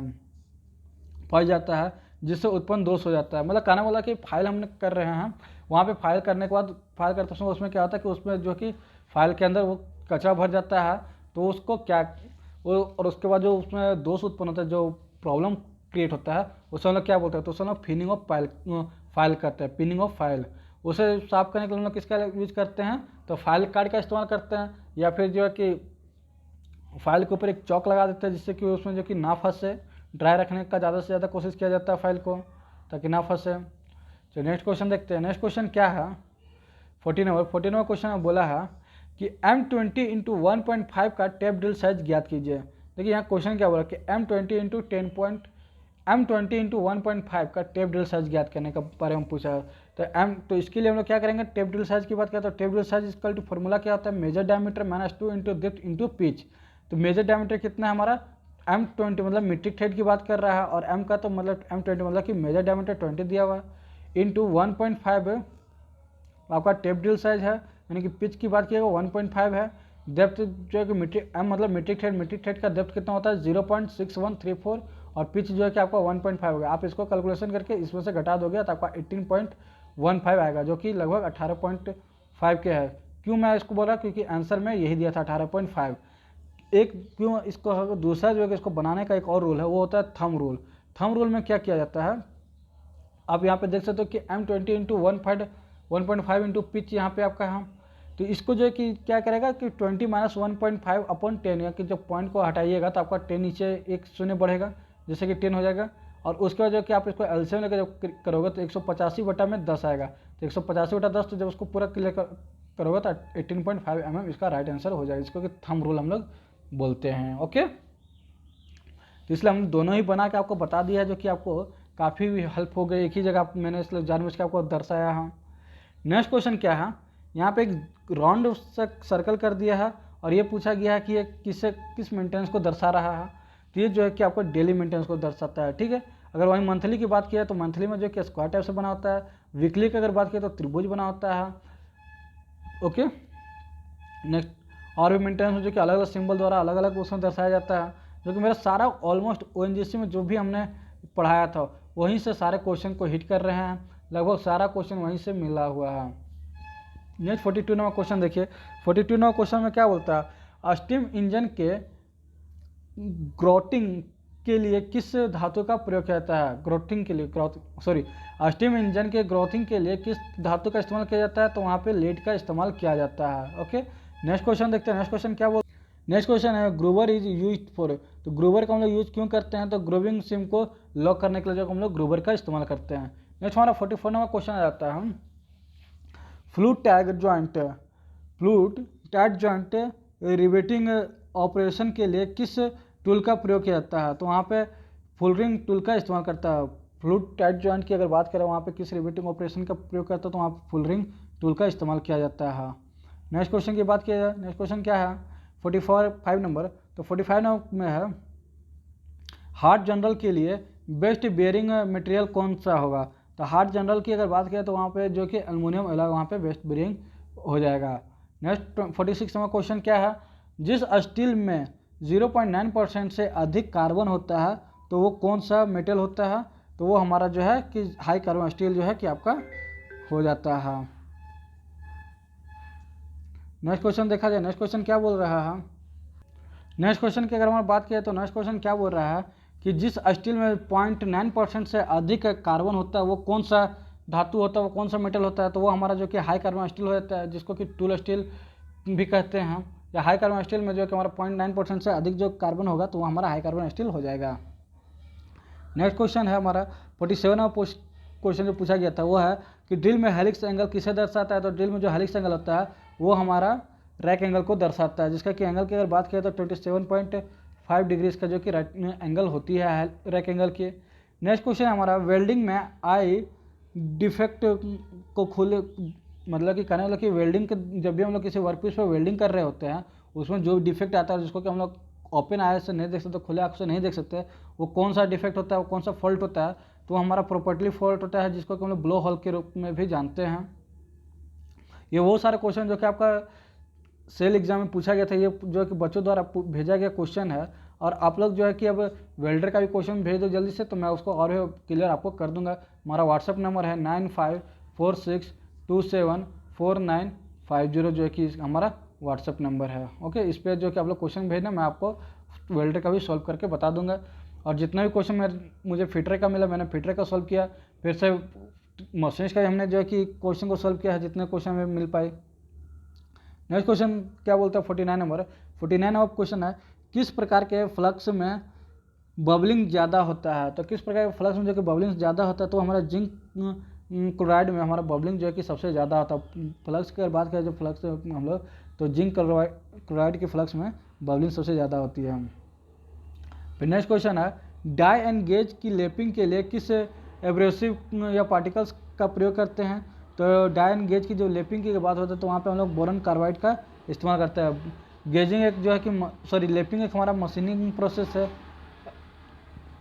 फंस जाता है, जिससे उत्पन्न दोष हो जाता है। मतलब कहने वाला कि फाइल हमने कर रहे हैं, वहाँ पे फाइल करने के बाद फाइल करते समय उसमें क्या होता है कि उसमें जो कि फाइल के अंदर वो कचरा भर जाता है, तो उसको क्या और उसके बाद जो उसमें दोष उत्पन्न होता है, जो प्रॉब्लम क्रिएट होता है, उसे हम लोग क्या बोलते हैं, तो उसे हम लोग फिनिंग ऑफ फाइल करते हैं, पिनिंग ऑफ फाइल। उसे साफ करने के लिए हम लोग किसका यूज करते हैं, तो फाइल कार्ड का इस्तेमाल करते हैं, या फिर जो है कि फाइल के ऊपर एक चौक लगा देते हैं जिससे कि उसमें जो कि ना फंसे। ड्राई रखने का ज़्यादा से ज़्यादा कोशिश किया जाता है फाइल को, ताकि ना फंसे। तो नेक्स्ट क्वेश्चन देखते हैं। नेक्स्ट क्वेश्चन क्या है, 14 क्वेश्चन में बोला है कि M20 × 1.5 का टेप ड्रिल साइज ज्ञात कीजिए। देखिए यहाँ क्वेश्चन क्या बोला कि M20 × 1.5 का टेप ड्रिल साइज ज्ञात करने का बारे में पूछा है। तो इसके लिए हम लोग क्या करेंगे, टेप ड्रिल साइज की बात करें तो tap drill size equal to formula क्या होता है, मेजर डायमीटर -2 × डेप्थ × पिच। तो मेजर डायमीटर कितना है हमारा, M20 मतलब मीट्रिक थ्रेड की बात कर रहा है, और M का तो मतलब M20 मतलब कि मेजर डायमीटर 20 दिया हुआ है, इंटू 1.5 आपका टेप ड्रिल साइज है, यानी कि पिच की बात किएगा 1.5 है। डेप्थ जो है कि M मतलब मीट्रिक थ्रेड का डेप्थ कितना होता है 0.6134, और पिच जो है कि आपका 1.5 होगा। आप इसको कैलकुलेशन करके इसमें से घटा दोगे तो आपका 18.15 आएगा, जो कि लगभग 18.5 के है। क्यों मैं इसको बोला, क्योंकि आंसर में यही दिया था 18.5। एक क्यों इसको दूसरा जो है कि इसको बनाने का एक और रूल है, वो होता है थंब रूल। थंब रूल में क्या किया जाता है, आप यहाँ पे देख सकते हो कि M20 × 1.5 इंटू पिच यहाँ पे आपका है। तो इसको जो है कि क्या करेगा कि 20 - 1.5 अपॉन 10, या कि जब पॉइंट को हटाइएगा तो आपका 10 नीचे एक शून्य बढ़ेगा, जैसे कि 10 हो जाएगा। और उसके बाद जो कि आप इसको एलसीएम लेकर जब करोगे तो 185/10 आएगा। तो 185/10, तो जब उसको पूरा क्लियर करोगे तो 18.5 mm इसका राइट आंसर हो जाएगा, इसको कि थंब रूल हम लोग बोलते हैं। ओके, तो इसलिए हम दोनों ही बना के आपको बता दिया है, जो कि आपको काफ़ी हेल्प हो गई। एक ही जगह मैंने इसलिए जानबूझ के आपको दर्शाया है। नेक्स्ट क्वेश्चन क्या है, यहाँ पे एक राउंड सर्कल कर दिया है, और ये पूछा गया है कि ये किस मेंटेनेंस को दर्शा रहा है। तो ये जो है कि आपको डेली मेंटेनेंस को दर्शाता है। ठीक है, अगर वहीं मंथली की बात किया तो मंथली में जो कि स्क्वायर टाइप से बना होता है। वीकली की अगर बात किया तो त्रिभुज बना होता है। ओके, नेक्स्ट और भी मेंटेनेंस जो कि अलग अलग सिंबल द्वारा अलग अलग उसमें दर्शाया जाता है, जो कि मेरा सारा ऑलमोस्ट ONGC में जो भी हमने पढ़ाया था वहीं से सारे क्वेश्चन को हिट कर रहे हैं। लगभग सारा क्वेश्चन वहीं से मिला हुआ है। नेक्स्ट 42 नंबर क्वेश्चन देखिए। 42 नंबर क्वेश्चन में क्या बोलता है, स्टीम इंजन के ग्रोथिंग के लिए किस धातु का प्रयोग किया जाता है। स्टीम इंजन के ग्रोथिंग के लिए किस धातु का इस्तेमाल किया जाता है, तो वहाँ पे लेड का इस्तेमाल किया जाता है। ओके, नेक्स्ट क्वेश्चन देखते हैं। नेक्स्ट क्वेश्चन क्या बोल नेक्स्ट क्वेश्चन है, ग्रूवर इज यूज फॉर। तो ग्रूवर का हम लोग यूज क्यों करते हैं, तो ग्रूविंग सिम को लॉक करने के लिए जो हम लोग ग्रूवर का इस्तेमाल करते हैं। नेक्स्ट हमारा 44 नंबर क्वेश्चन आ जाता है, flute tag joint, flute tag joint riveting operation के लिए किस टूल का प्रयोग किया जाता है? तो वहाँ पे फुल रिंग टूल का इस्तेमाल करता है। फ्लूट टैग जॉइंट की अगर बात करें वहाँ पे किस रिवेटिंग ऑपरेशन का प्रयोग करता है, तो वहाँ पे फुल रिंग टूल का इस्तेमाल किया जाता है। नेक्स्ट क्वेश्चन की बात किया जाए, नेक्स्ट क्वेश्चन क्या है 45 नंबर, तो 45 नंबर में है हार्ट जनरल के लिए बेस्ट बेयरिंग मटेरियल कौन सा होगा? तो हार्ट जनरल की अगर बात करें तो वहाँ पे जो कि एल्युमिनियम एलॉय वहाँ पे बेस्ट बेयरिंग हो जाएगा। नेक्स्ट 46 नंबर क्वेश्चन क्या है, जिस स्टील में 0.9% से अधिक कार्बन होता है तो वो कौन सा मेटल होता है? तो वो हमारा जो है कि हाई कार्बन स्टील जो है कि आपका हो जाता है। नेक्स्ट क्वेश्चन देखा जाए, नेक्स्ट क्वेश्चन क्या बोल रहा है, नेक्स्ट क्वेश्चन की अगर हम बात करें तो नेक्स्ट क्वेश्चन क्या बोल रहा है कि जिस स्टील में 0.9% से अधिक कार्बन होता है वो कौन सा धातु होता है, वो कौन सा मेटल होता है? तो वो हमारा जो कि हाई कार्बन स्टील हो जाता है, जिसको कि टूल स्टील भी कहते हैं। या हाई कार्बन स्टील में जो कि हमारा 0.9% से अधिक जो कार्बन होगा तो वो हमारा हाई कार्बन स्टील हो जाएगा। नेक्स्ट क्वेश्चन है हमारा 47 क्वेश्चन जो पूछा गया था वो है कि ड्रिल में हेलिक्स एंगल किसे दर्शाता है? तो ड्रिल में जो हेलिक्स एंगल होता है वो हमारा रैक एंगल को दर्शाता है, जिसका कि एंगल की अगर बात करें तो 27.5 डिग्रीज का जो कि राइट एंगल होती है रैक एंगल की। नेक्स्ट क्वेश्चन हमारा वेल्डिंग में आई डिफेक्ट को खुले, मतलब कि कहने वाला कि वेल्डिंग के जब भी हम लोग किसी वर्कपीस पर वेल्डिंग कर रहे होते हैं उसमें जो डिफेक्ट आता है जिसको कि हम लोग ओपन आई से नहीं देख सकते, खुले आँख से नहीं देख सकते, वो कौन सा डिफेक्ट होता है, वो कौन सा फॉल्ट होता है? तो हमारा प्रॉपर्टी फॉल्ट होता है, जिसको कि हम लोग ब्लो होल के रूप में भी जानते हैं। ये वो सारे क्वेश्चन जो कि आपका सेल एग्जाम में पूछा गया था, ये जो कि बच्चों द्वारा भेजा गया क्वेश्चन है। और आप लोग जो है कि अब वेल्डर का भी क्वेश्चन भेज दो जल्दी से, तो मैं उसको और क्लियर आपको कर दूंगा। हमारा व्हाट्सअप नंबर है 9546274950, जो है कि हमारा व्हाट्सअप नंबर है। ओके, इस पर जो कि आप लोग क्वेश्चन भेजना, मैं आपको वेल्डर का भी सॉल्व करके बता दूंगा। और जितना भी क्वेश्चन मुझे फिटर का मिला मैंने फिटर का सॉल्व किया, फिर से मशीन्स का हमने जो है कि क्वेश्चन को सॉल्व किया है जितने क्वेश्चन हमें मिल पाए। नेक्स्ट क्वेश्चन क्या बोलता है 49 नंबर, 49 नंबर क्वेश्चन है किस प्रकार के फ्लक्स में बबलिंग ज़्यादा होता है? तो किस प्रकार के फ्लक्स में जो कि बबलिंग ज़्यादा होता है? तो हमारा जिंक क्लोराइड में हमारा बबलिंग जो है कि सबसे ज़्यादा होता है। फ्लक्स की बात करें जो फ्लक्स हम लोग, तो जिंक क्लोराइड के फ्लक्स में बबलिंग सबसे ज़्यादा होती है। फिर नेक्स्ट क्वेश्चन है डाई एंड गेज की लेपिंग के लिए किस एब्रेसिव या पार्टिकल्स का प्रयोग करते हैं? तो डाई एंड गेज की जो लेपिंग की बात होती है तो वहाँ पे हम लोग बोरन कार्बाइड का इस्तेमाल करते हैं। गेजिंग एक जो है कि लेपिंग एक हमारा मशीनिंग प्रोसेस है।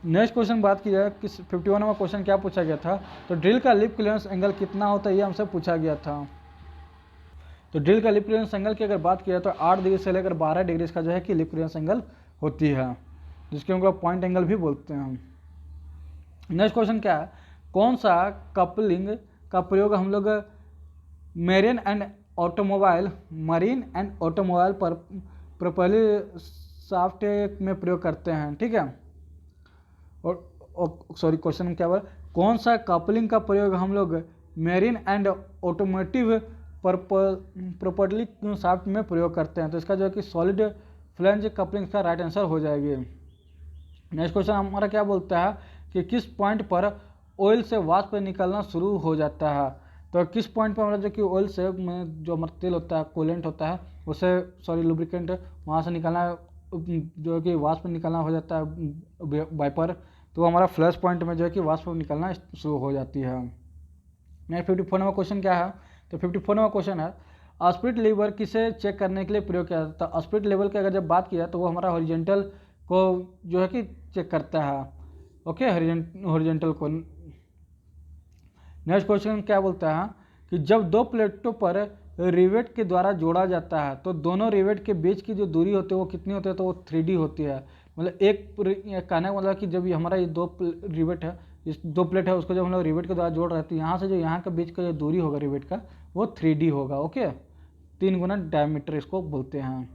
नेक्स्ट क्वेश्चन बात की जाए कि 51 नंबर क्वेश्चन क्या पूछा गया था, तो ड्रिल का लिप क्लियरेंस एंगल कितना होता है, ये हमसे पूछा गया था। तो ड्रिल का लिप क्लियरेंस एंगल की अगर बात की जाए तो 8 डिग्री से लेकर 12 डिग्री का जो है कि लिप क्लियरेंस एंगल होती है, जिसके हम लोग पॉइंट एंगल भी बोलते हैं। नेक्स्ट क्वेश्चन क्या है, कौन सा कपलिंग का प्रयोग हम लोग मरीन एंड ऑटोमोबाइल पर प्रोपेलर शाफ्ट में प्रयोग करते हैं? ठीक है, और सॉरी क्वेश्चन क्या बोला, कौन सा कपलिंग का प्रयोग हम लोग marine and automotive properly shaft में प्रयोग करते हैं? तो इसका जो है कि सॉलिड फ्लेंज कपलिंग का राइट आंसर हो जाएगी। नेक्स्ट क्वेश्चन हमारा क्या बोलता है कि किस पॉइंट पर ऑयल से वाष्प निकलना शुरू हो जाता है? तो किस पॉइंट पर हमारा जो कि ऑयल से जो हमारा तेल होता है, कूलेंट होता है, उसे लुब्रिकेंट वहाँ से निकलना जो कि वाष्प निकलना हो जाता है वाइपर, तो हमारा फ्लैश पॉइंट में जो है कि वाष्प निकलना शुरू हो जाती है। नेक्स्ट 54 नंबर क्वेश्चन क्या है, तो 54 नंबर क्वेश्चन है स्पिरिट लेवल किसे चेक करने के लिए प्रयोग किया जाता है? स्पिरिट लेवल की अगर जब बात किया तो वो हमारा हॉरिजॉन्टल को जो है कि चेक करता है। ओके, हॉरिजॉन्टल को। नेक्स्ट क्वेश्चन क्या बोलता है कि जब दो प्लेटों पर रिवेट के द्वारा जोड़ा जाता है तो दोनों रिवेट के बीच की जो दूरी होती है वो कितनी होती है? तो वो 3D होती है। मतलब एक कहने का मतलब कि जब ये हमारा ये दो रिवेट है, इस दो प्लेट है, उसको जब हम लोग रिवेट के द्वारा जोड़ रहे हैं तो यहाँ से जो यहाँ के बीच का जो दूरी होगा रिवेट का वो 3D होगा। ओके, 3 गुना डायमीटर इसको बोलते हैं।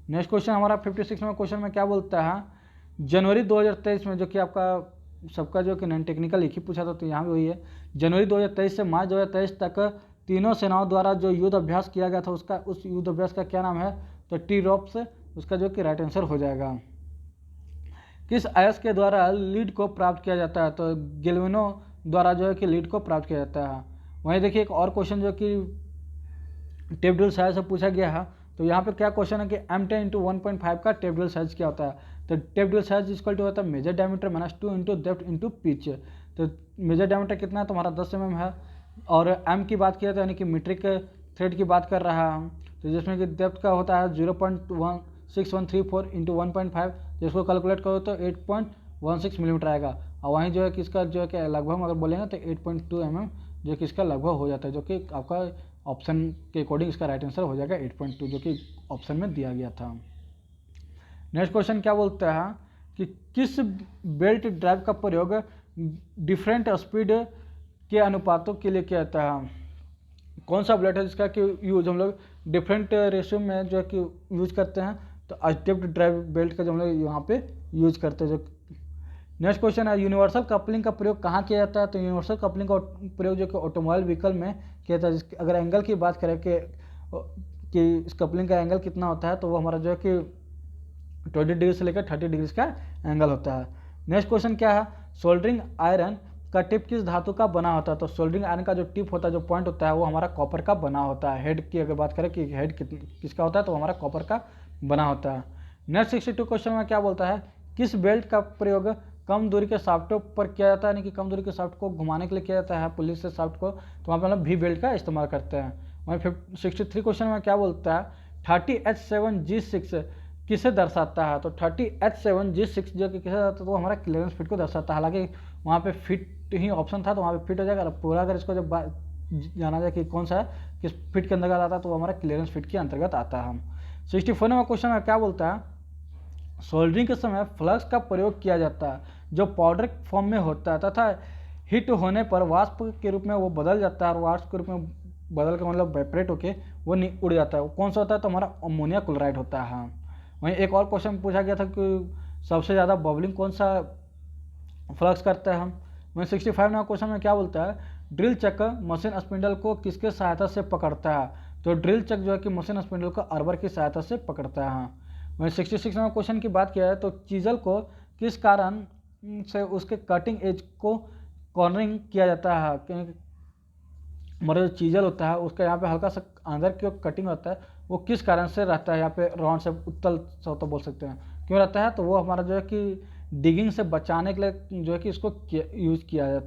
नेक्स्ट क्वेश्चन हमारा 56 नंबर क्वेश्चन में क्या बोलता है, जनवरी 2023 में जो कि आपका सबका जो कि नॉन टेक्निकल एक ही पूछा था तो यहाँ भी वही है, जनवरी 2023 से मार्च 2023 तक तीनों सेनाओं द्वारा जो युद्ध अभ्यास किया गया था उस युद्ध अभ्यास का क्या नाम है? तो टी रॉप्स, उसका जो कि राइट आंसर हो जाएगा। किस अयस्क के द्वारा लीड को प्राप्त किया जाता है? तो गैल्वेनो द्वारा जो है कि लीड को प्राप्त किया जाता है। वहीं देखिए एक और क्वेश्चन जो कि टेप ड्रिल साइज से पूछा गया है। तो यहाँ पे क्या क्वेश्चन है कि M10 इंटू 1.5 का टेप ड्रिल साइज क्या होता है। तो tap drill size equal to होता है major diameter -2 into depth into pitch. तो मेजर डायमीटर कितना है, तुम्हारा 10 mm है, और एम की बात किया तो यानी कि मीट्रिक थ्रेड की बात कर रहा है हम, तो जिसमें कि डेप्थ का होता है 0.6134 इंटू 1.5, जिसको कैलकुलेट करो तो 8.16 मिलीमीटर आएगा। और वहीं जो है कि इसका जो है कि लगभग अगर बोलेंगे तो 8.2 mm जो कि इसका लगभग हो जाता है, जो कि आपका ऑप्शन के अकॉर्डिंग इसका राइट आंसर हो जाएगा 8.2, जो कि ऑप्शन में दिया गया था। नेक्स्ट क्वेश्चन क्या बोलता है कि किस बेल्ट ड्राइव का प्रयोग डिफरेंट स्पीड के अनुपातों के लिए किया जाता है। कौन सा बेल्ट है जिसका कि यूज हम लोग डिफरेंट रेशियो में जो है कि यूज करते हैं, तो स्टेप्ड ड्राइव बेल्ट का जो हम लोग यहाँ पे यूज करते हैं। जो नेक्स्ट क्वेश्चन है यूनिवर्सल कपलिंग का प्रयोग कहाँ किया जाता है। तो यूनिवर्सल कपलिंग का प्रयोग जो कि ऑटोमोबाइल व्हीकल में किया जाता है। अगर एंगल की बात करें कि इस कपलिंग का एंगल कितना होता है, तो वो हमारा जो है कि 20 डिग्री से लेकर 30 डिग्री का एंगल होता है। नेक्स्ट क्वेश्चन क्या है, सोल्डरिंग आयरन का टिप किस धातु का बना होता है। तो सोल्डरिंग आयरन का जो टिप होता है, जो पॉइंट होता है, वो हमारा कॉपर का बना होता है। हेड की अगर बात करें कि हेड किसका होता है, तो हमारा कॉपर का बना होता है। नेक्स्ट 62 क्वेश्चन में क्या बोलता है, किस बेल्ट का प्रयोग कम दूरी के शाफ्टों पर किया जाता है, यानी कि कम दूरी के शाफ्ट को घुमाने के लिए किया जाता है, पुलिस से शाफ्ट को, तो वहाँ पर हम भी बेल्ट का इस्तेमाल करते हैं। वहीं 63 क्वेश्चन में क्या बोलता है, 30H7G6 किसे दर्शाता है। तो 30H7G6 जो कि किसे दर्शाता है, तो वो हमारा क्लियरेंस फिट को दर्शाता है। हालांकि वहाँ पे फिट ही ऑप्शन था, तो वहाँ पे फिट हो जाएगा। पूरा अगर इसको जब जाना जाए कि कौन सा है, किस फिट के अंतर्गत आता है, तो वो हमारा क्लियरेंस फिट के अंतर्गत आता है। 64 नंबर क्वेश्चन में क्या बोलता है, सोल्डरिंग के समय फ्लक्स का प्रयोग किया जाता है जो पाउडर फॉर्म में होता है तथा हिट होने पर वाष्प के रूप में वो बदल जाता है, और वाष्प के रूप में बदल कर मतलब वेपरेट होके वो उड़ जाता है। वो कौन सा होता है, तो हमारा अमोनिया क्लोराइड होता है। वहीं एक और क्वेश्चन पूछा गया था कि सबसे ज़्यादा बबलिंग कौन सा फ्लक्स करता है हम। वहीं 65 नंबर क्वेश्चन में क्या बोलता है, ड्रिल चक मशीन स्पिंडल को किसके सहायता से पकड़ता है। तो ड्रिल चक जो है कि मशीन स्पिंडल को अर्बर की सहायता से पकड़ता है। वहीं 66 नंबर क्वेश्चन की बात किया है, तो चीजल को किस कारण से उसके कटिंग एज को कॉर्नरिंग किया जाता है। हमारा जो चीजल होता है उसका यहाँ पे हल्का सा अंदर की कटिंग होता है, वो किस कारण से रहता है, यहाँ पे राउंड से उत्तल सा तो बोल सकते हैं क्यों रहता है, तो वो हमारा जो है कि डिगिंग से बचाने के लिए जो है कि इसको यूज किया जाता,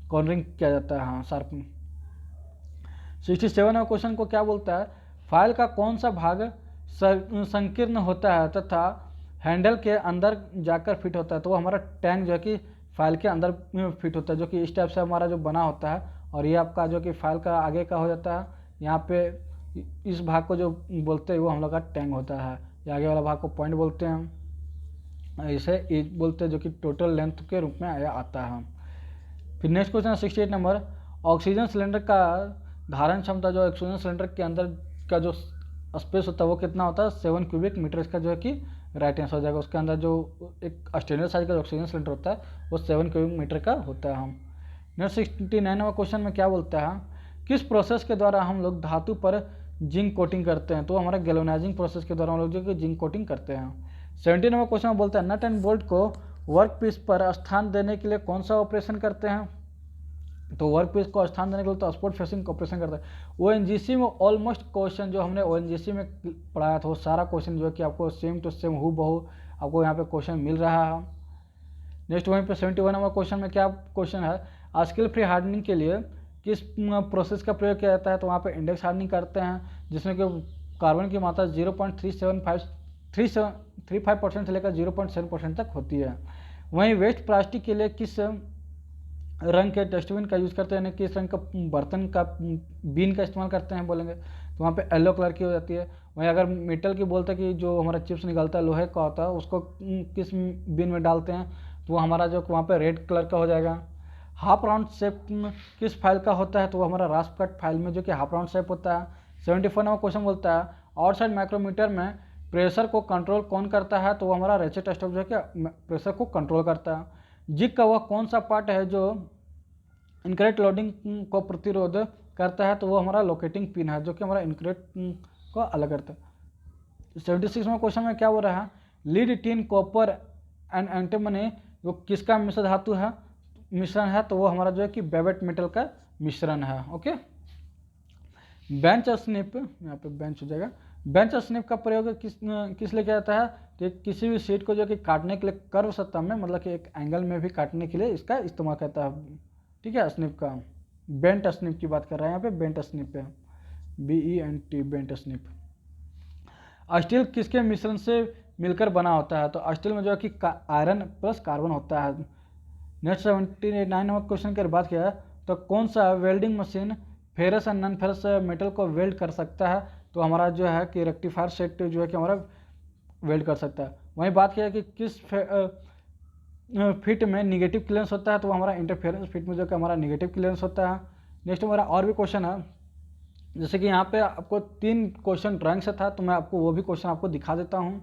कॉर्नरिंग किया जाता है। हाँ, शार्पनिंग। 67 क्वेश्चन को क्या बोलता है, फाइल का कौन सा भाग संकीर्ण होता है तथा हैंडल के अंदर जाकर फिट होता है। तो वो हमारा टैंक जो है कि फाइल के अंदर फिट होता है, जो कि इस टाइप से हमारा जो बना होता है। और ये आपका जो कि फाइल का आगे का हो जाता है, यहाँ पे इस भाग को जो बोलते हैं वो हम लोग का टैंक होता है। ये आगे वाला भाग को पॉइंट बोलते हैं, इसे एज बोलते हैं, जो कि टोटल लेंथ के रूप में आता है। फिर नेक्स्ट क्वेश्चन है 68 नंबर, ऑक्सीजन सिलेंडर का धारण क्षमता, जो ऑक्सीजन सिलेंडर के अंदर का जो स्पेस होता है वो कितना होता है, 7 क्यूबिक मीटर। इसका जो है कि राइट आंसर हो जाएगा। उसके अंदर जो एक स्टैंडर्ड साइज का ऑक्सीजन सिलेंडर होता है वो 7 क्यूबिक मीटर का होता है। हम नेक्स्ट 69 नंबर क्वेश्चन में क्या बोलता है, किस प्रोसेस के द्वारा हम लोग धातु पर जिंक कोटिंग करते हैं। तो हमारा गैल्वेनाइजिंग प्रोसेस के द्वारा हम लोग जो कि जिंक कोटिंग करते हैं। 70 नंबर क्वेश्चन में बोलता है, नट एंड बोल्ट को वर्क पीस पर स्थान देने के लिए कौन सा ऑपरेशन करते हैं। तो वर्क पीस को स्थान देने के लिए तो स्पोर्ट फेसिंग ऑपरेशन करता है। ओएनजीसी में ऑलमोस्ट क्वेश्चन जो हमने ओएनजीसी में पढ़ाया था वो सारा क्वेश्चन जो है कि आपको सेम टू सेम हूबहू आपको यहाँ पे क्वेश्चन मिल रहा है। नेक्स्ट वहीं पे 71 नंबर क्वेश्चन में क्या क्वेश्चन है, स्किल फ्री हार्डनिंग के लिए किस प्रोसेस का प्रयोग किया जाता है। तो वहाँ पे इंडेक्स हार्डनिंग करते हैं, जिसमें कि कार्बन की मात्रा 0.375% से लेकर 0.7% तक होती है। वहीं वेस्ट प्लास्टिक के लिए किस रंग के डस्टबिन का यूज़ करते हैं, यानी किस रंग का बर्तन का बीन का इस्तेमाल करते हैं बोलेंगे, तो वहाँ पे येलो कलर की हो जाती है। वहीं अगर मेटल की बोलते हैं कि जो हमारा चिप्स निकलता है लोहे का होता है उसको किस बीन में डालते हैं, तो वो हमारा जो वहाँ पे रेड कलर का हो जाएगा। हाफ राउंड शेप किस फाइल का होता है, तो वो हमारा रास्प कट फाइल में जो कि हाफ राउंड शेप होता है। 74 नंबर क्वेश्चन बोलता है, आउटसाइड माइक्रोमीटर में प्रेशर को कंट्रोल कौन करता है। तो वो हमारा रेचेट स्टॉप जो है कि प्रेशर को कंट्रोल करता है। जिग का वह कौन सा पार्ट है जो इनकरेक्ट लोडिंग को प्रतिरोध करता है। तो वो हमारा लोकेटिंग पिन है, जो कि हमारा इनकरेक्ट को अलग करता है। 76 में क्वेश्चन में क्या बोल रहा है, lead tin copper and antimony वो किसका मिश्र धातु है। मिश्रण है तो वो हमारा जो है कि बेवेट मेटल का मिश्रण है। ओके, बेंच स्निप, यहाँ पे बेंच हो जाएगा। बेंच स्निप का प्रयोग किस लिए किया जाता है? तो किसी भी शीट को जो कि काटने के लिए कर्व सतह में, मतलब कि एक एंगल में भी काटने के लिए इसका इस्तेमाल करता है। ठीक है, स्निप का, बेंट स्निप की बात कर रहे हैं यहाँ पे, बेंट स्निप है, BENT, बेंट स्निप। स्टील किसके मिश्रण से मिलकर बना होता है? तो स्टील में जो है कि आयरन प्लस कार्बन होता है। नेक्स्ट 79 नंबर क्वेश्चन की बात किया है तो कौन सा welding machine ferrous and non ferrous metal को वेल्ड कर सकता है? तो हमारा जो है कि रेक्टिफायर सेट जो है कि हमारा वेल्ड कर सकता है। वहीं बात किया कि किस फिट में निगेटिव क्लियरेंस होता है? तो वो हमारा इंटरफेरेंस फिट में जो कि हमारा निगेटिव क्लियरेंस होता है। नेक्स्ट हमारा और भी क्वेश्चन है, जैसे कि यहाँ पे आपको 3 क्वेश्चन ड्राइंग से था तो मैं आपको वो भी क्वेश्चन आपको दिखा देता हूँ।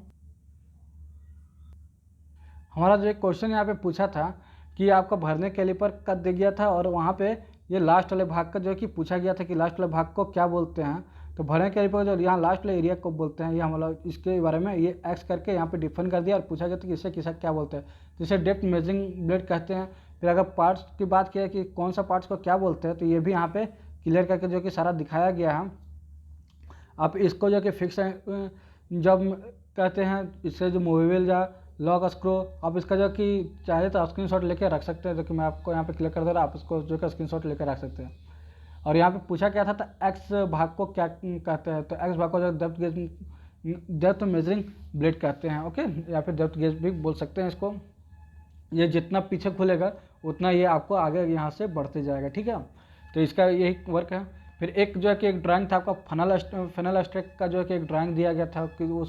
हमारा जो एक क्वेश्चन यहाँ पे पूछा था कि आपका भरने कैलिपर कट दे गया था और वहाँ पे ये लास्ट वाले भाग का जो है कि पूछा गया था कि लास्ट वाले भाग को क्या बोलते हैं? तो भरने कैलिपर जो यहाँ लास्ट वाले एरिया को बोलते हैं, ये हमारा इसके बारे में ये एक्स करके यहाँ पे डिफाइन कर दिया और पूछा गया था कि इसे किसा क्या बोलते हैं? तो इसे डेप्थ मेजरिंग ब्लेड कहते हैं। फिर अगर पार्ट्स की बात किया कि कौन सा पार्ट्स को क्या बोलते हैं, तो ये भी यहाँ पे क्लियर करके जो कि सारा दिखाया गया है। आप इसको जो कि फिक्स जब कहते हैं, इससे जो मूवेबल या लॉक स्क्रू, आप इसका जो कि चाहे तो स्क्रीनशॉट लेके रख सकते हैं, जो कि मैं आपको यहाँ पे क्लिक कर दे रहा, आप इसको जो कि स्क्रीनशॉट लेकर रख सकते हैं। और यहाँ पे पूछा क्या था, तो एक्स भाग को क्या कहते हैं? तो एक्स भाग को जो डेप्थ मेजरिंग ब्लेड कहते हैं। ओके, या फिर डेप्थ गेज भी बोल सकते हैं इसको। ये जितना पीछे खुलेगा उतना ये आपको आगे यहाँ से बढ़ते जाएगा। ठीक है, तो इसका यही वर्क है। फिर एक जो है कि एक ड्राइंग था आपका फनल स्टेक का, जो है कि एक ड्राइंग दिया गया था कि वो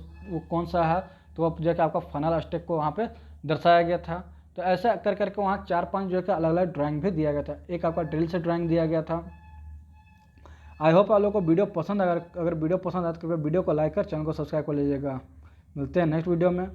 कौन सा है? तो वो जो है कि आपका फनल स्टेक को वहाँ पे दर्शाया गया था। तो ऐसा कर करके वहाँ 4-5 जो है कि अलग अलग ड्राइंग भी दिया गया था। एक आपका ड्रिल से ड्राइंग दिया गया था। आई होप आप लोगों को वीडियो पसंद, अगर वीडियो पसंद आए तो कृपया वीडियो को लाइक कर चैनल को सब्सक्राइब कर लीजिएगा। मिलते हैं नेक्स्ट वीडियो में।